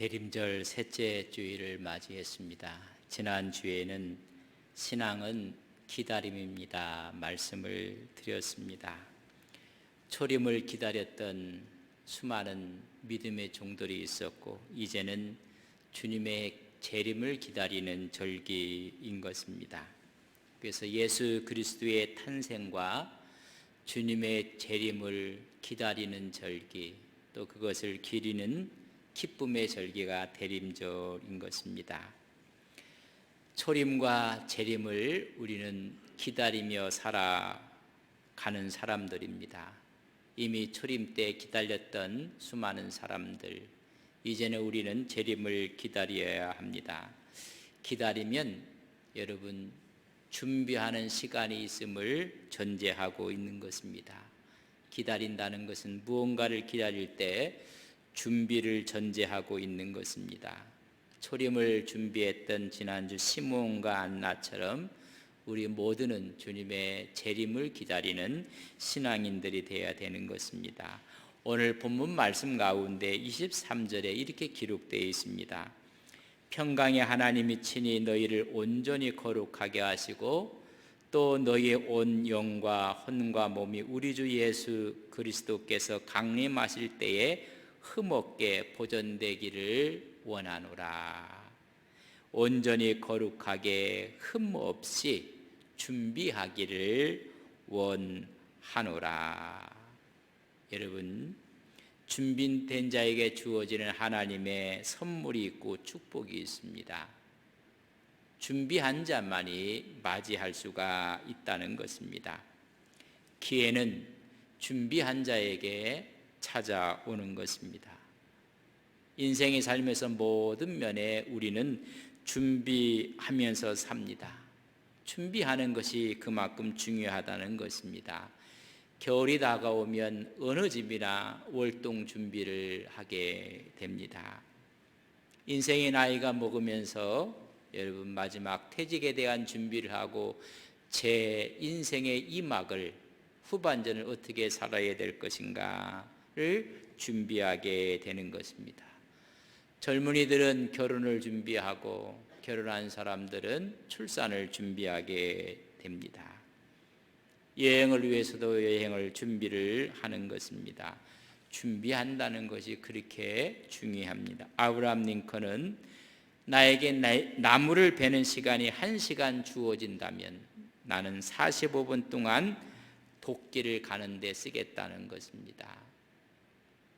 대림절 셋째 주일을 맞이했습니다. 지난 주에는 신앙은 기다림입니다 말씀을 드렸습니다. 초림을 기다렸던 수많은 믿음의 종들이 있었고, 이제는 주님의 재림을 기다리는 절기인 것입니다. 그래서 예수 그리스도의 탄생과 주님의 재림을 기다리는 절기, 또 그것을 기리는 기쁨의 절기가 대림절인 것입니다. 초림과 재림을 우리는 기다리며 살아가는 사람들입니다. 이미 초림 때 기다렸던 수많은 사람들, 이제는 우리는 재림을 기다려야 합니다. 기다리면 여러분, 준비하는 시간이 있음을 전제하고 있는 것입니다. 기다린다는 것은 무언가를 기다릴 때 준비를 전제하고 있는 것입니다. 초림을 준비했던 지난주 시므온과 안나처럼 우리 모두는 주님의 재림을 기다리는 신앙인들이 되어야 되는 것입니다. 오늘 본문 말씀 가운데 23절에 이렇게 기록되어 있습니다. 평강의 하나님이 친히 너희를 온전히 거룩하게 하시고 또 너희의 온 영과 혼과 몸이 우리 주 예수 그리스도께서 강림하실 때에 흠없게 보존되기를 원하노라. 온전히 거룩하게 흠없이 준비하기를 원하노라. 여러분, 준비된 자에게 주어지는 하나님의 선물이 있고 축복이 있습니다. 준비한 자만이 맞이할 수가 있다는 것입니다. 기회는 준비한 자에게 찾아오는 것입니다. 인생의 삶에서 모든 면에 우리는 준비하면서 삽니다. 준비하는 것이 그만큼 중요하다는 것입니다. 겨울이 다가오면 어느 집이나 월동 준비를 하게 됩니다. 인생의 나이가 먹으면서 여러분, 마지막 퇴직에 대한 준비를 하고 제 인생의 이 막을, 후반전을 어떻게 살아야 될 것인가를 준비하게 되는 것입니다. 젊은이들은 결혼을 준비하고, 결혼한 사람들은 출산을 준비하게 됩니다. 여행을 위해서도 여행을 준비를 하는 것입니다. 준비한다는 것이 그렇게 중요합니다. 아브라함 링컨은 나에게 나무를 베는 시간이 1시간 주어진다면 나는 45분 동안 도끼를 가는 데 쓰겠다는 것입니다.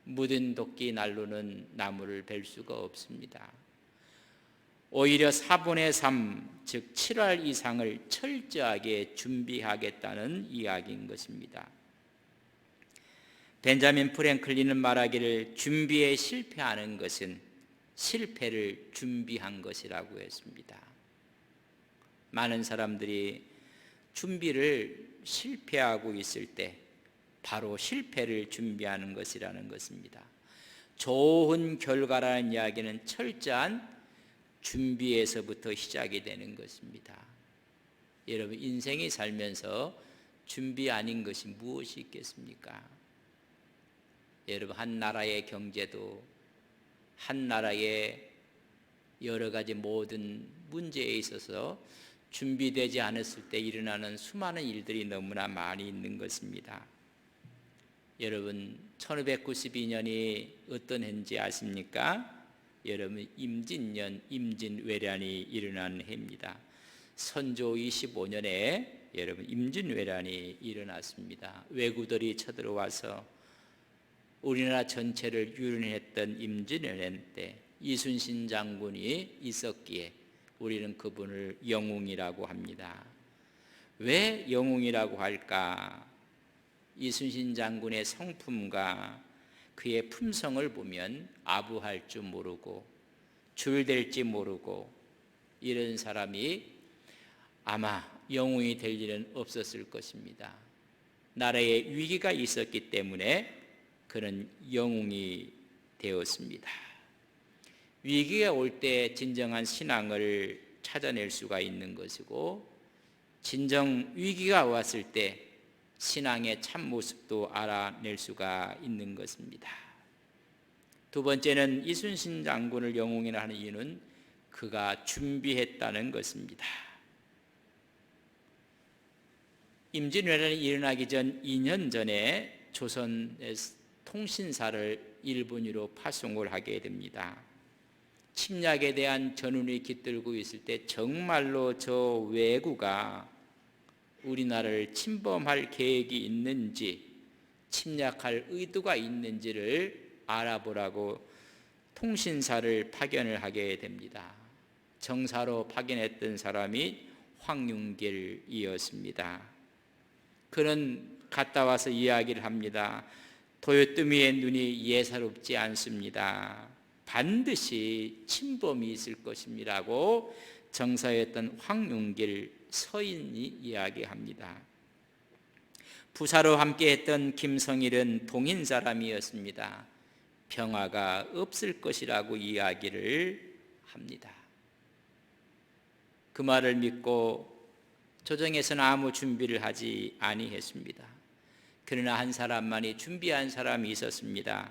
묻은 도끼 날로는 나무를 벨 수가 없습니다. 오히려 4분의 3, 즉 7월 이상을 철저하게 준비하겠다는 이야기인 것입니다. 벤자민 프랭클린은 말하기를 준비에 실패하는 것은 실패를 준비한 것이라고 했습니다. 많은 사람들이 준비를 실패하고 있을 때 바로 실패를 준비하는 것이라는 것입니다. 좋은 결과라는 이야기는 철저한 준비에서부터 시작이 되는 것입니다. 여러분, 인생이 살면서 준비 아닌 것이 무엇이 있겠습니까? 여러분, 한 나라의 경제도, 한 나라의 여러 가지 모든 문제에 있어서 준비되지 않았을 때 일어나는 수많은 일들이 너무나 많이 있는 것입니다. 여러분, 1592년이 어떤 해인지 아십니까? 여러분, 임진년 임진왜란이 일어난 해입니다. 선조 25년에 여러분 임진왜란이 일어났습니다. 왜구들이 쳐들어와서 우리나라 전체를 유린했던 임진왜란 때 이순신 장군이 있었기에 우리는 그분을 영웅이라고 합니다. 왜 영웅이라고 할까? 이순신 장군의 성품과 그의 품성을 보면 아부할 줄 모르고 줄댈지 모르고 이런 사람이 아마 영웅이 될 일은 없었을 것입니다. 나라에 위기가 있었기 때문에 그는 영웅이 되었습니다. 위기가 올 때 진정한 신앙을 찾아낼 수가 있는 것이고, 진정 위기가 왔을 때 신앙의 참모습도 알아낼 수가 있는 것입니다. 두 번째는 이순신 장군을 영웅이라 하는 이유는 그가 준비했다는 것입니다. 임진왜란이 일어나기 전 2년 전에 조선의 통신사를 일본으로 파송을 하게 됩니다. 침략에 대한 전운이 깃들고 있을 때 정말로 저 왜구가 우리나라를 침범할 계획이 있는지, 침략할 의도가 있는지를 알아보라고 통신사를 파견을 하게 됩니다. 정사로 파견했던 사람이 황윤길이었습니다. 그는 갔다 와서 이야기를 합니다. 도요토미의 눈이 예사롭지 않습니다. 반드시 침범이 있을 것입니다라고 정사였던 황윤길 서인이 이야기합니다. 부사로 함께했던 김성일은 동인 사람이었습니다. 평화가 없을 것이라고 이야기를 합니다. 그 말을 믿고 조정에서는 아무 준비를 하지 아니했습니다. 그러나 한 사람만이 준비한 사람이 있었습니다.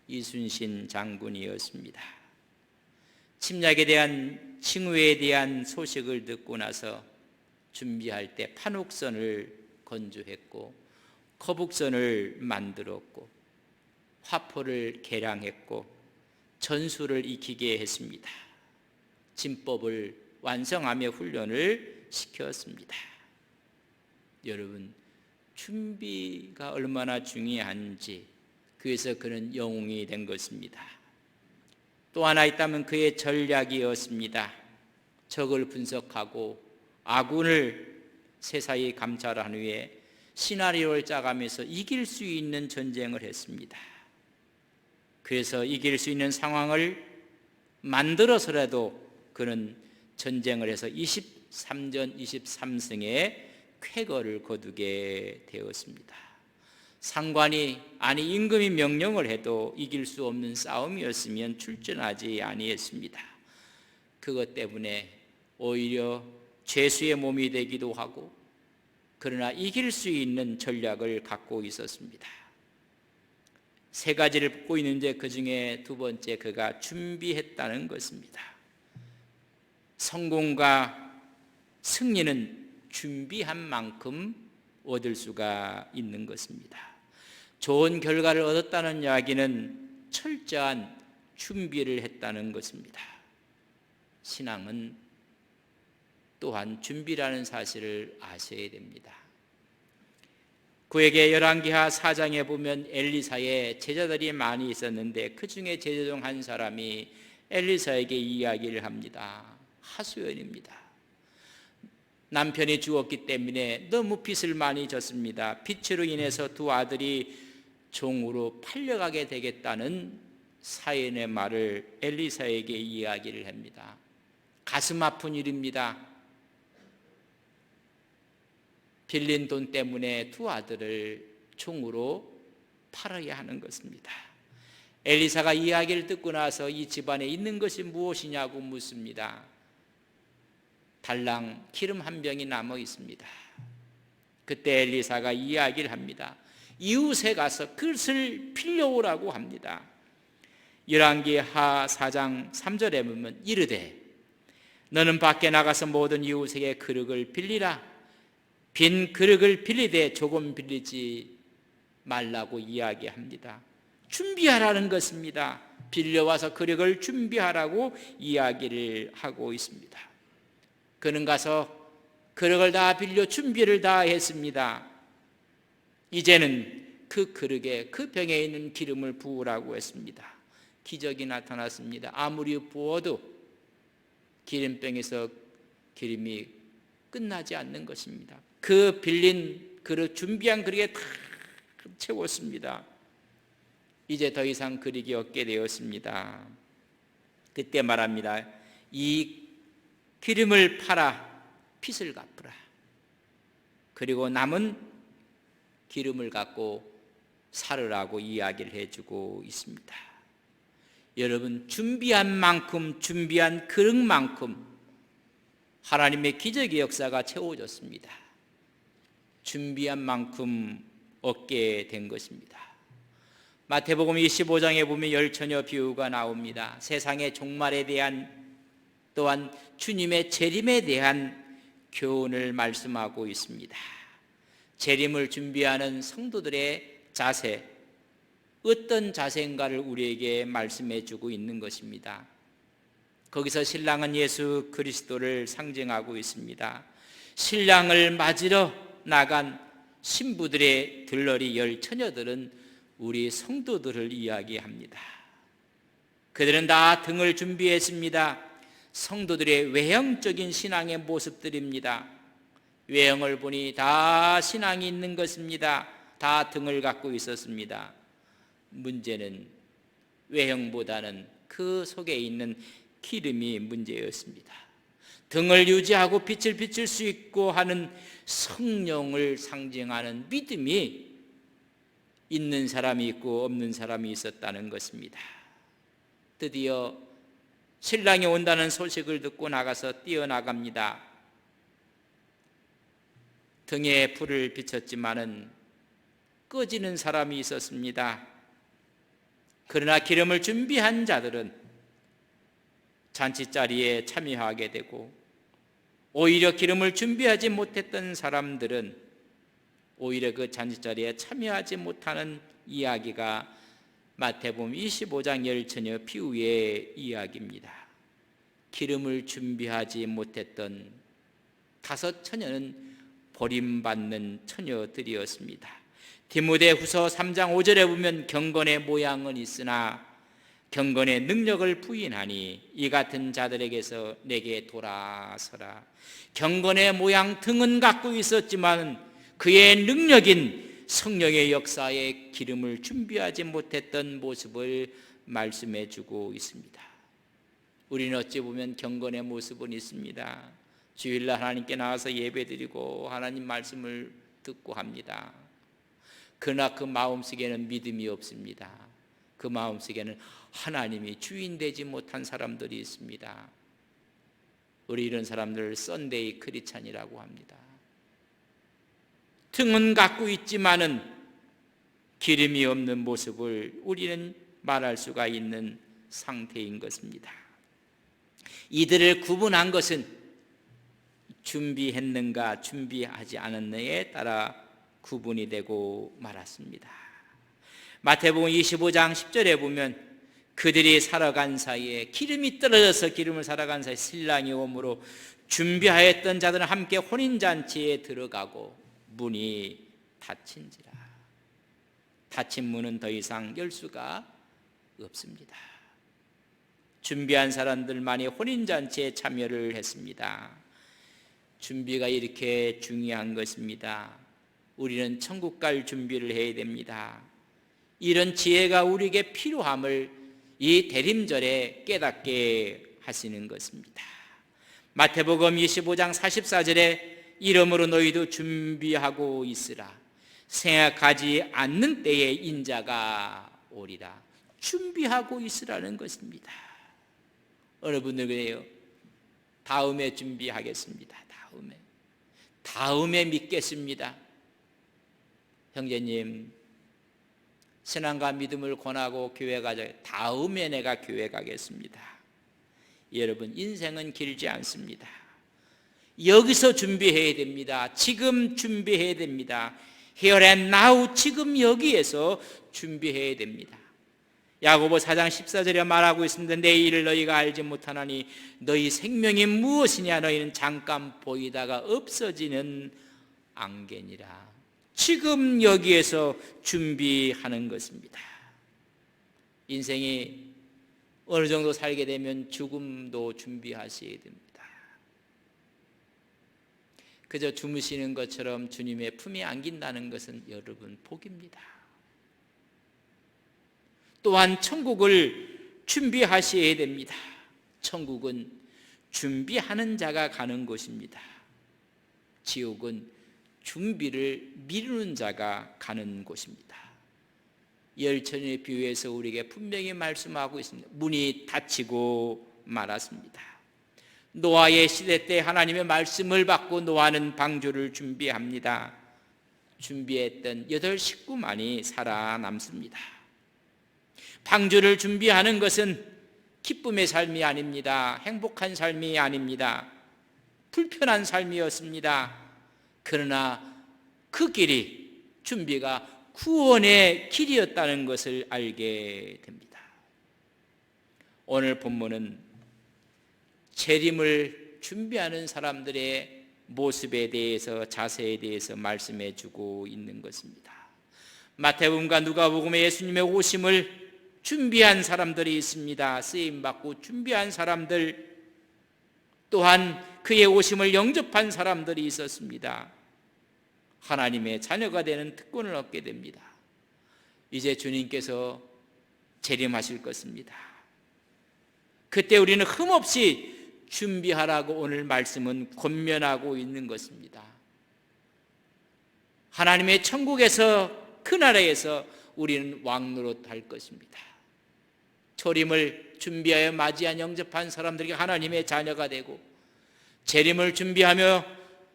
이순신 장군이었습니다. 침략에 대한 징후에 대한 소식을 듣고 나서 준비할 때 판옥선을 건조했고 거북선을 만들었고 화포를 개량했고 전술을 익히게 했습니다. 진법을 완성하며 훈련을 시켰습니다. 여러분, 준비가 얼마나 중요한지, 그래서 그는 영웅이 된 것입니다. 또 하나 있다면 그의 전략이었습니다. 적을 분석하고 아군을 세사히 감찰한 후에 시나리오를 짜가면서 이길 수 있는 전쟁을 했습니다. 그래서 이길 수 있는 상황을 만들어서라도 그는 전쟁을 해서 23전 23승의 쾌거를 거두게 되었습니다. 상관이 아니 임금이 명령을 해도 이길 수 없는 싸움이었으면 출전하지 아니했습니다. 그것 때문에 오히려 죄수의 몸이 되기도 하고, 그러나 이길 수 있는 전략을 갖고 있었습니다. 세 가지를 뽑고 있는데 그 중에 두 번째, 그가 준비했다는 것입니다. 성공과 승리는 준비한 만큼 얻을 수가 있는 것입니다. 좋은 결과를 얻었다는 이야기는 철저한 준비를 했다는 것입니다. 신앙은 또한 준비라는 사실을 아셔야 됩니다. 그에게 열왕기하 4장에 보면 엘리사의 제자들이 많이 있었는데 그 중에 제자 중 한 사람이 엘리사에게 이야기를 합니다. 하수연입니다. 남편이 죽었기 때문에 너무 빚을 많이 졌습니다. 빚으로 인해서 두 아들이 종으로 팔려가게 되겠다는 사연의 말을 엘리사에게 이야기를 합니다. 가슴 아픈 일입니다. 빌린 돈 때문에 두 아들을 종으로 팔아야 하는 것입니다. 엘리사가 이야기를 듣고 나서 이 집안에 있는 것이 무엇이냐고 묻습니다. 달랑 기름 한 병이 남아 있습니다. 그때 엘리사가 이야기를 합니다. 이웃에 가서 그것을 빌려오라고 합니다. 열왕기하 4장 3절에 보면 이르되 너는 밖에 나가서 모든 이웃에게 그릇을 빌리라. 빈 그릇을 빌리되 조금 빌리지 말라고 이야기합니다. 준비하라는 것입니다. 빌려와서 그릇을 준비하라고 이야기를 하고 있습니다. 그는 가서 그릇을 다 빌려 준비를 다 했습니다. 이제는 그 그릇에 그 병에 있는 기름을 부으라고 했습니다. 기적이 나타났습니다. 아무리 부어도 기름병에서 기름이 끝나지 않는 것입니다. 그 빌린 그릇, 준비한 그릇에 다 채웠습니다. 이제 더 이상 그릇이 없게 되었습니다. 그때 말합니다. 이 기름을 팔아 빚을 갚으라. 그리고 남은 기름을 갖고 살으라고 이야기를 해주고 있습니다. 여러분, 준비한 만큼, 준비한 그릇만큼 하나님의 기적의 역사가 채워졌습니다. 준비한 만큼 얻게 된 것입니다. 마태복음 25장에 보면 열처녀 비유가 나옵니다. 세상의 종말에 대한 또한 주님의 재림에 대한 교훈을 말씀하고 있습니다. 재림을 준비하는 성도들의 자세, 어떤 자세인가를 우리에게 말씀해 주고 있는 것입니다. 거기서 신랑은 예수 그리스도를 상징하고 있습니다. 신랑을 맞으러 나간 신부들의 들러리 열처녀들은 우리 성도들을 이야기합니다. 그들은 다 등을 준비했습니다. 성도들의 외형적인 신앙의 모습들입니다. 외형을 보니 다 신앙이 있는 것입니다. 다 등을 갖고 있었습니다. 문제는 외형보다는 그 속에 있는 기름이 문제였습니다. 등을 유지하고 빛을 비출 수 있고 하는 성령을 상징하는 믿음이 있는 사람이 있고 없는 사람이 있었다는 것입니다. 드디어 신랑이 온다는 소식을 듣고 나가서 뛰어나갑니다. 등에 불을 비췄지만은 꺼지는 사람이 있었습니다. 그러나 기름을 준비한 자들은 잔치자리에 참여하게 되고, 오히려 기름을 준비하지 못했던 사람들은 오히려 그 잔치자리에 참여하지 못하는 이야기가 마태복음 25장 열처녀 비유의 이야기입니다. 기름을 준비하지 못했던 5 처녀는 버림받는 처녀들이었습니다. 디모데후서 3장 5절에 보면 경건의 모양은 있으나 경건의 능력을 부인하니 이 같은 자들에게서 내게 돌아서라. 경건의 모양 등은 갖고 있었지만 그의 능력인 성령의 역사에 기름을 준비하지 못했던 모습을 말씀해 주고 있습니다. 우리는 어찌 보면 경건의 모습은 있습니다. 주일날 하나님께 나와서 예배드리고 하나님 말씀을 듣고 합니다. 그러나 그 마음속에는 믿음이 없습니다. 그 마음속에는 하나님이 주인 되지 못한 사람들이 있습니다. 우리 이런 사람들을 썬데이 크리스찬이라고 합니다. 등은 갖고 있지만은 기름이 없는 모습을 우리는 말할 수가 있는 상태인 것입니다. 이들을 구분한 것은 준비했는가 준비하지 않았느냐에 따라 구분이 되고 말았습니다. 마태복음 25장 10절에 보면 그들이 살아간 사이에 기름이 떨어져서 기름을 살아간 사이에 신랑이 오므로 준비하였던 자들은 함께 혼인잔치에 들어가고 문이 닫힌지라. 닫힌 문은 더 이상 열 수가 없습니다. 준비한 사람들만이 혼인잔치에 참여를 했습니다. 준비가 이렇게 중요한 것입니다. 우리는 천국 갈 준비를 해야 됩니다. 이런 지혜가 우리에게 필요함을 이 대림절에 깨닫게 하시는 것입니다. 마태복음 25장 44절에 이러므로 너희도 준비하고 있으라. 생각하지 않는 때에 인자가 오리라. 준비하고 있으라는 것입니다. 여러분들 그래요. 다음에 준비하겠습니다. 다음에 믿겠습니다. 형제님, 신앙과 믿음을 권하고 교회 가자. 다음에 내가 교회 가겠습니다. 여러분, 인생은 길지 않습니다. 여기서 준비해야 됩니다. 지금 준비해야 됩니다. Here and now, 지금 여기에서 준비해야 됩니다. 야고보 4장 14절에 말하고 있습니다. 내일을 너희가 알지 못하나니 너희 생명이 무엇이냐. 너희는 잠깐 보이다가 없어지는 안개니라. 지금 여기에서 준비하는 것입니다. 인생이 어느 정도 살게 되면 죽음도 준비하셔야 됩니다. 그저 주무시는 것처럼 주님의 품에 안긴다는 것은 여러분 복입니다. 또한 천국을 준비하셔야 됩니다. 천국은 준비하는 자가 가는 곳입니다. 지옥은 준비를 미루는 자가 가는 곳입니다. 열처녀의 비유에서 우리에게 분명히 말씀하고 있습니다. 문이 닫히고 말았습니다. 노아의 시대 때 하나님의 말씀을 받고 노아는 방주를 준비합니다. 준비했던 8 식구만이 살아남습니다. 방주를 준비하는 것은 기쁨의 삶이 아닙니다. 행복한 삶이 아닙니다. 불편한 삶이었습니다. 그러나 그 길이, 준비가 구원의 길이었다는 것을 알게 됩니다. 오늘 본문은 재림을 준비하는 사람들의 모습에 대해서, 자세에 대해서 말씀해 주고 있는 것입니다. 마태복음과 누가복음에 예수님의 오심을 준비한 사람들이 있습니다. 쓰임받고 준비한 사람들, 또한 그의 오심을 영접한 사람들이 있었습니다. 하나님의 자녀가 되는 특권을 얻게 됩니다. 이제 주님께서 재림하실 것입니다. 그때 우리는 흠없이 준비하라고 오늘 말씀은 권면하고 있는 것입니다. 하나님의 천국에서, 그 나라에서 우리는 왕노릇 할 것입니다. 초림을 준비하여 맞이한 영접한 사람들에게 하나님의 자녀가 되고, 재림을 준비하며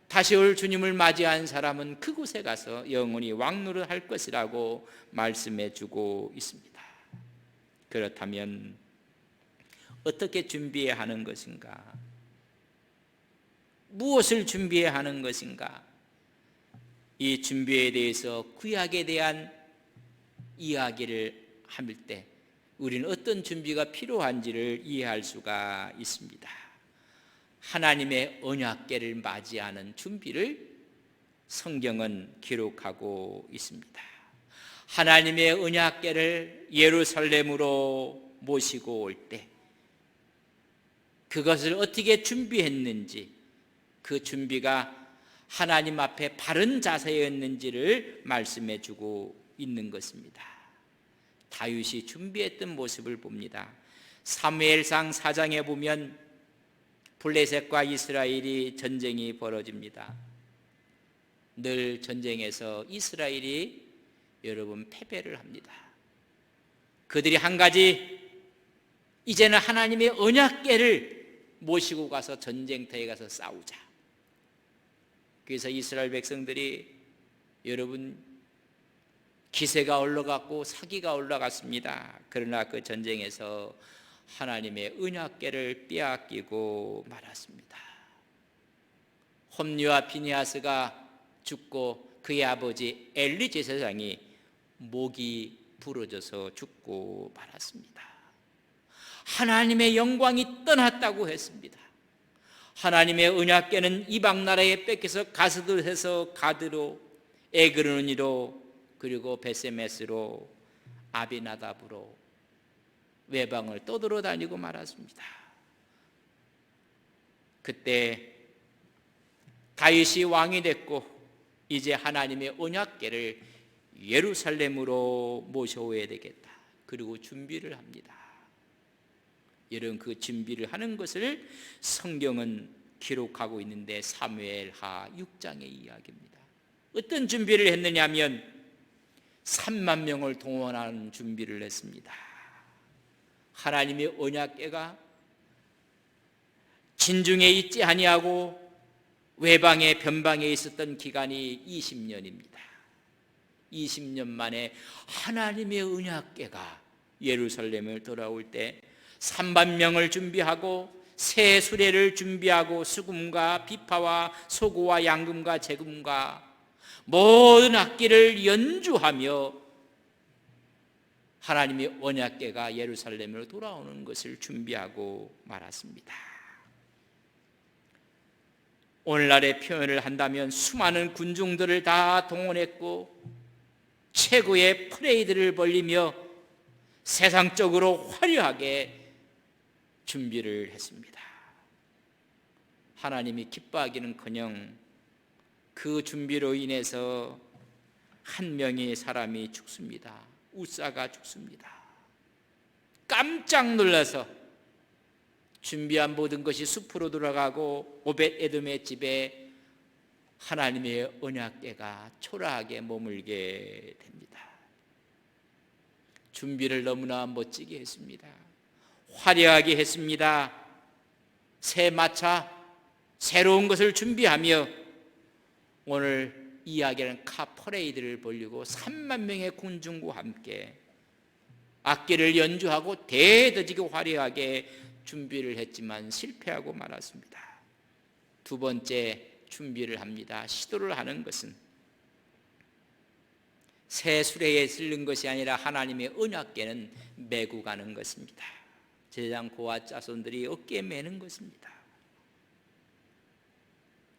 다시 올 주님을 맞이한 사람은 그곳에 가서 영원히 왕노릇 할 것이라고 말씀해 주고 있습니다. 그렇다면 어떻게 준비해야 하는 것인가? 무엇을 준비해야 하는 것인가? 이 준비에 대해서 구약에 대한 이야기를 할 때 우리는 어떤 준비가 필요한지를 이해할 수가 있습니다. 하나님의 언약궤를 맞이하는 준비를 성경은 기록하고 있습니다. 하나님의 언약궤를 예루살렘으로 모시고 올 때 그것을 어떻게 준비했는지, 그 준비가 하나님 앞에 바른 자세였는지를 말씀해 주고 있는 것입니다. 다윗이 준비했던 모습을 봅니다. 사무엘상 4장에 보면 블레셋과 이스라엘이 전쟁이 벌어집니다. 늘 전쟁에서 이스라엘이 여러분 패배를 합니다. 그들이 한 가지, 이제는 하나님의 언약궤를 모시고 가서 전쟁터에 가서 싸우자. 그래서 이스라엘 백성들이 여러분 기세가 올라갔고 사기가 올라갔습니다. 그러나 그 전쟁에서 하나님의 언약궤를 빼앗기고 말았습니다. 홈리와 비니하스가 죽고 그의 아버지 엘리 제사장이 목이 부러져서 죽고 말았습니다. 하나님의 영광이 떠났다고 했습니다. 하나님의 언약궤는 이방 나라에 뺏겨서 가스드에서 가드로, 에그르니로, 그리고 베세메스로, 아비나답으로 외방을 떠돌아다니고 말았습니다. 그때 다윗이 왕이 됐고 이제 하나님의 언약궤를 예루살렘으로 모셔오야 되겠다. 그리고 준비를 합니다. 이런 그 준비를 하는 것을 성경은 기록하고 있는데 사무엘하 6장의 이야기입니다. 어떤 준비를 했느냐 하면 3만 명을 동원하는 준비를 했습니다. 하나님의 언약궤가 진중에 있지 아니하고 외방에 변방에 있었던 기간이 20년입니다. 20년 만에 하나님의 언약궤가 예루살렘을 돌아올 때 3만 명을 준비하고 새 수레를 준비하고 수금과 비파와 소고와 양금과 재금과 모든 악기를 연주하며 하나님의 언약궤가 예루살렘으로 돌아오는 것을 준비하고 말았습니다. 오늘날의 표현을 한다면 수많은 군중들을 다 동원했고 최고의 퍼레이드를 벌리며 세상적으로 화려하게 준비를 했습니다. 하나님이 기뻐하기는커녕 그 준비로 인해서 한 명의 사람이 죽습니다. 우사가 죽습니다. 깜짝 놀라서 준비한 모든 것이 숲으로 돌아가고 오벳 에돔의 집에 하나님의 언약궤가 초라하게 머물게 됩니다. 준비를 너무나 멋지게 했습니다. 화려하게 했습니다. 새 마차, 새로운 것을 준비하며 오늘 이야기하는 카 퍼레이드를 벌리고 3만 명의 군중과 함께 악기를 연주하고 대대적이게 화려하게 준비를 했지만 실패하고 말았습니다. 두 번째 준비를 합니다. 시도를 하는 것은 새 수레에 실는 것이 아니라 하나님의 언약궤는 메고 가는 것입니다. 제사장 고아 자손들이 어깨에 메는 것입니다.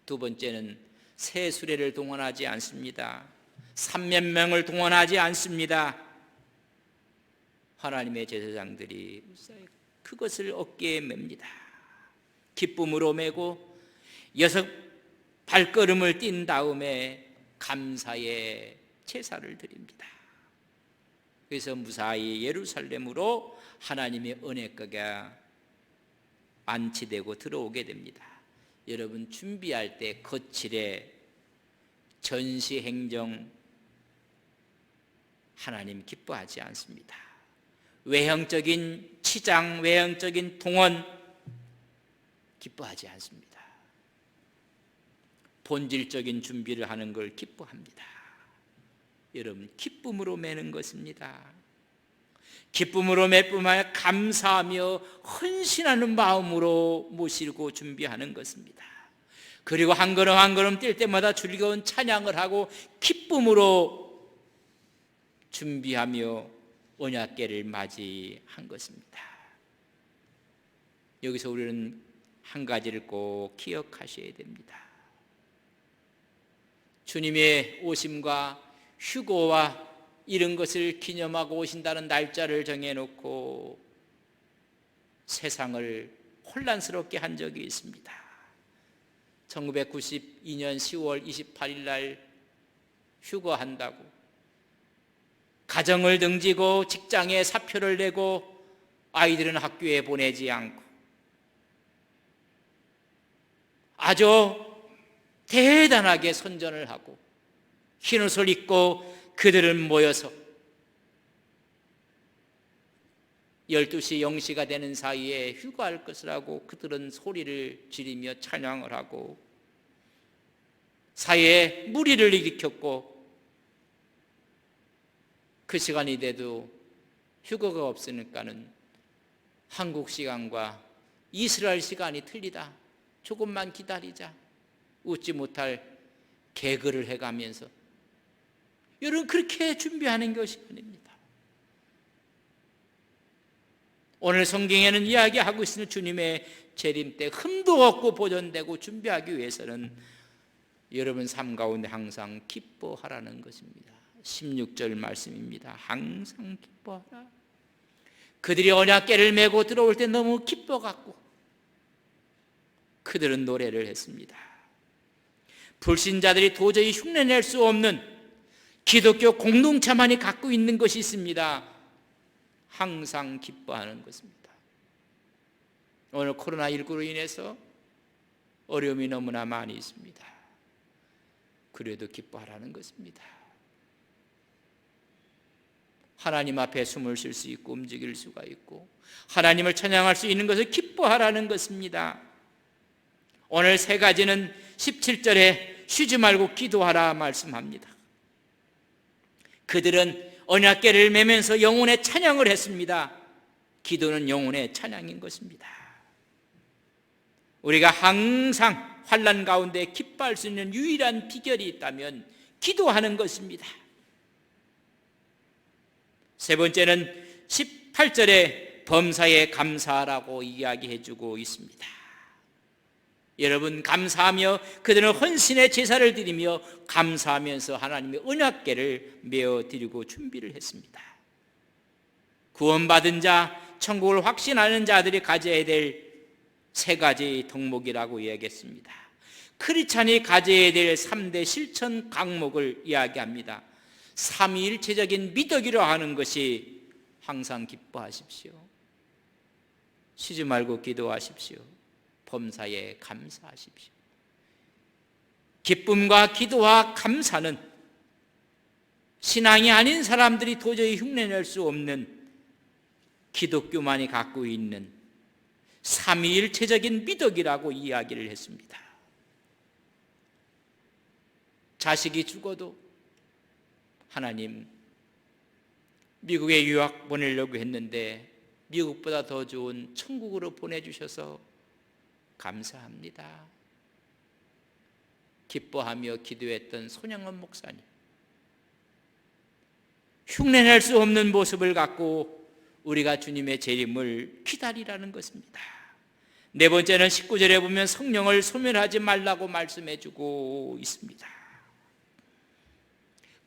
두 번째는 새 수레를 동원하지 않습니다. 3만 명을 동원하지 않습니다. 하나님의 제사장들이 그것을 어깨에 맵니다. 기쁨으로 메고 6발걸음을 뛴 다음에 감사의 제사를 드립니다. 그래서 무사히 예루살렘으로 하나님의 은혜궤가 안치되고 들어오게 됩니다. 여러분, 준비할 때 거칠에 전시행정 하나님 기뻐하지 않습니다. 외형적인 치장, 외형적인 동원 기뻐하지 않습니다. 본질적인 준비를 하는 걸 기뻐합니다. 여러분, 기쁨으로 매는 것입니다. 기쁨으로 맬 뿐만 아니라 감사하며 헌신하는 마음으로 모시고 준비하는 것입니다. 그리고 한 걸음 한 걸음 뛸 때마다 즐거운 찬양을 하고 기쁨으로 준비하며 언약궤를 맞이한 것입니다. 여기서 우리는 한 가지를 꼭 기억하셔야 됩니다. 주님의 오심과 휴거와 이런 것을 기념하고 오신다는 날짜를 정해놓고 세상을 혼란스럽게 한 적이 있습니다. 1992년 10월 28일 날 휴거한다고 가정을 등지고 직장에 사표를 내고 아이들은 학교에 보내지 않고 아주 대단하게 선전을 하고 흰옷을 입고 그들은 모여서 12시 0시가 되는 사이에 휴가할 것을 하고 그들은 소리를 지르며 찬양을 하고 사회에 무리를 일으켰고 그 시간이 돼도 휴거가 없으니까는 한국 시간과 이스라엘 시간이 틀리다. 조금만 기다리자. 웃지 못할 개그를 해가면서 여러분, 그렇게 준비하는 것이 아닙니다. 오늘 성경에는 이야기하고 있는 주님의 재림 때 흠도 없고 보존되고 준비하기 위해서는 여러분 삶 가운데 항상 기뻐하라는 것입니다. 16절 말씀입니다. 항상 기뻐하라. 그들이 언약궤를 메고 들어올 때 너무 기뻐갖고 그들은 노래를 했습니다. 불신자들이 도저히 흉내낼 수 없는 기독교 공동체만이 갖고 있는 것이 있습니다. 항상 기뻐하는 것입니다. 오늘 코로나19로 인해서 어려움이 너무나 많이 있습니다. 그래도 기뻐하라는 것입니다. 하나님 앞에 숨을 쉴 수 있고 움직일 수가 있고 하나님을 찬양할 수 있는 것을 기뻐하라는 것입니다. 오늘 세 가지는 17절에 쉬지 말고 기도하라 말씀합니다. 그들은 언약궤를 메면서 영혼의 찬양을 했습니다. 기도는 영혼의 찬양인 것입니다. 우리가 항상 환난 가운데 기뻐할 수 있는 유일한 비결이 있다면 기도하는 것입니다. 세 번째는 18절에 범사에 감사하라고 이야기해 주고 있습니다. 여러분, 감사하며 그들은 헌신의 제사를 드리며 감사하면서 하나님의 언약궤를 메어 드리고 준비를 했습니다. 구원받은 자, 천국을 확신하는 자들이 가져야 될 세 가지 덕목이라고 이야기했습니다. 크리스찬이 가져야 될 3대 실천 강목을 이야기합니다. 삼위일체적인 미덕이라 하는 것이 항상 기뻐하십시오. 쉬지 말고 기도하십시오. 범사에 감사하십시오. 기쁨과 기도와 감사는 신앙이 아닌 사람들이 도저히 흉내낼 수 없는 기독교만이 갖고 있는 삼위일체적인 미덕이라고 이야기를 했습니다. 자식이 죽어도 하나님 미국에 유학 보내려고 했는데 미국보다 더 좋은 천국으로 보내주셔서 감사합니다. 기뻐하며 기도했던 손양원 목사님, 흉내낼 수 없는 모습을 갖고 우리가 주님의 재림을 기다리라는 것입니다. 네 번째는 19절에 보면 성령을 소멸하지 말라고 말씀해 주고 있습니다.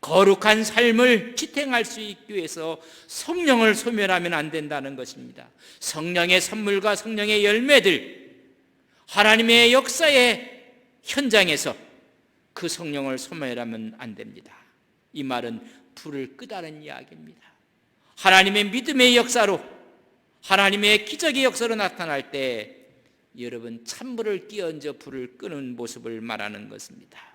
거룩한 삶을 지탱할 수 있기 위해서 성령을 소멸하면 안 된다는 것입니다. 성령의 선물과 성령의 열매들, 하나님의 역사의 현장에서 그 성령을 소멸하면 안 됩니다. 이 말은 불을 끄다는 이야기입니다. 하나님의 믿음의 역사로, 하나님의 기적의 역사로 나타날 때 여러분 찬불을 끼얹어 불을 끄는 모습을 말하는 것입니다.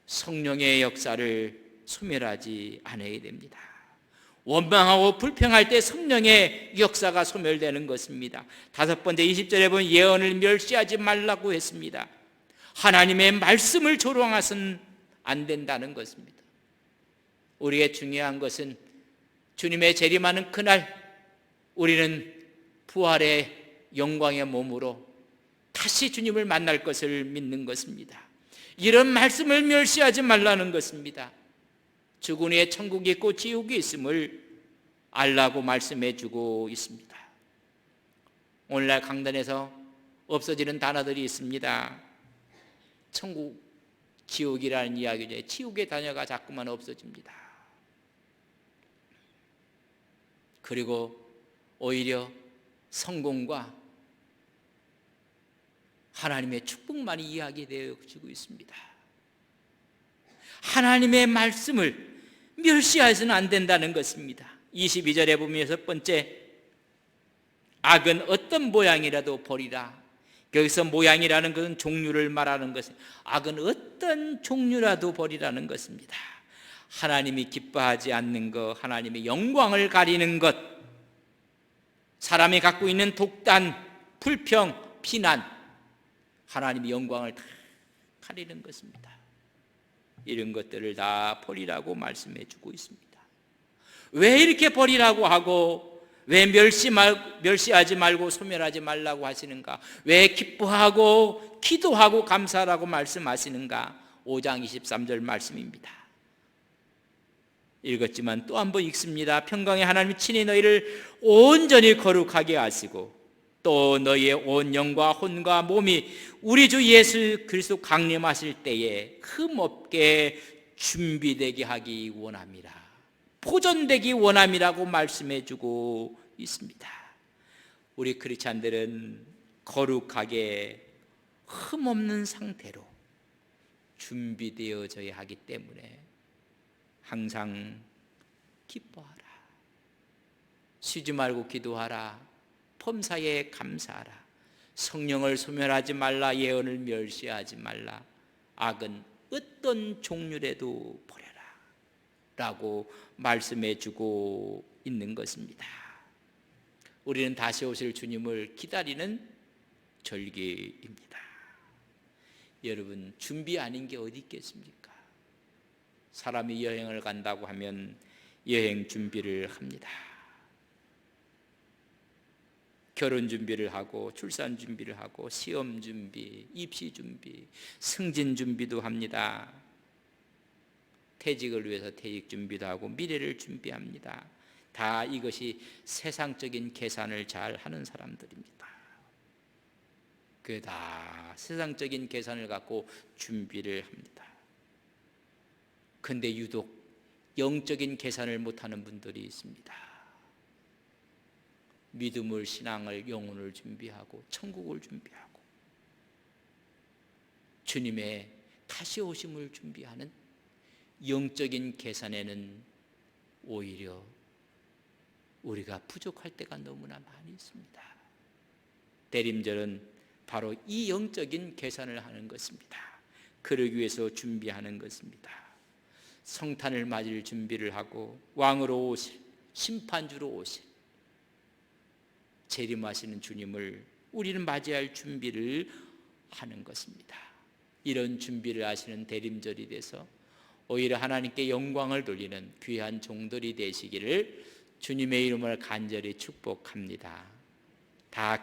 성령의 역사를 소멸하지 않아야 됩니다. 원망하고 불평할 때 성령의 역사가 소멸되는 것입니다. 다섯 번째 20절에 보면 예언을 멸시하지 말라고 했습니다. 하나님의 말씀을 조롱해서는 안 된다는 것입니다. 우리에게 중요한 것은 주님의 재림하는 그날 우리는 부활의 영광의 몸으로 다시 주님을 만날 것을 믿는 것입니다. 이런 말씀을 멸시하지 말라는 것입니다. 죽은 후에 천국이 있고 지옥이 있음을 알라고 말씀해 주고 있습니다. 오늘날 강단에서 없어지는 단어들이 있습니다. 천국, 지옥이라는 이야기죠. 지옥의 단어가 자꾸만 없어집니다. 그리고 오히려 성공과 하나님의 축복만이 이야기되어지고 있습니다. 하나님의 말씀을 멸시해서는 안 된다는 것입니다. 22절에 보면 첫 번째, 악은 어떤 모양이라도 버리라. 여기서 모양이라는 것은 종류를 말하는 것입니다. 악은 어떤 종류라도 버리라는 것입니다. 하나님이 기뻐하지 않는 것, 하나님의 영광을 가리는 것, 사람이 갖고 있는 독단, 불평, 비난, 하나님의 영광을 다 가리는 것입니다. 이런 것들을 다 버리라고 말씀해 주고 있습니다. 왜 이렇게 버리라고 하고 왜 멸시하지 말고 소멸하지 말라고 하시는가? 왜 기뻐하고 기도하고 감사하라고 말씀하시는가? 5장 23절 말씀입니다. 읽었지만 또 한 번 읽습니다. 평강의 하나님이 친히 너희를 온전히 거룩하게 하시고 또 너희의 온 영과 혼과 몸이 우리 주 예수 그리스도 강림하실 때에 흠없게 준비되게 하기 원함이라. 보존되기 원함이라고 말씀해 주고 있습니다. 우리 크리스찬들은 거룩하게 흠없는 상태로 준비되어져야 하기 때문에 항상 기뻐하라. 쉬지 말고 기도하라. 범사에 감사하라. 성령을 소멸하지 말라. 예언을 멸시하지 말라. 악은 어떤 종류라도 버려라 라고 말씀해 주고 있는 것입니다. 우리는 다시 오실 주님을 기다리는 절기입니다. 여러분, 준비 아닌 게 어디 있겠습니까? 사람이 여행을 간다고 하면 여행 준비를 합니다. 결혼 준비를 하고 출산 준비를 하고 시험 준비, 입시 준비, 승진 준비도 합니다. 퇴직을 위해서 퇴직 준비도 하고 미래를 준비합니다. 다 이것이 세상적인 계산을 잘 하는 사람들입니다. 그게 다 세상적인 계산을 갖고 준비를 합니다. 그런데 유독 영적인 계산을 못하는 분들이 있습니다. 믿음을, 신앙을, 영혼을 준비하고 천국을 준비하고 주님의 다시 오심을 준비하는 영적인 계산에는 오히려 우리가 부족할 때가 너무나 많이 있습니다. 대림절은 바로 이 영적인 계산을 하는 것입니다. 그러기 위해서 준비하는 것입니다. 성탄을 맞을 준비를 하고 왕으로 오실, 심판주로 오실 재림하시는 주님을 우리는 맞이할 준비를 하는 것입니다. 이런 준비를 하시는 대림절이 돼서 오히려 하나님께 영광을 돌리는 귀한 종들이 되시기를 주님의 이름을 간절히 축복합니다. 다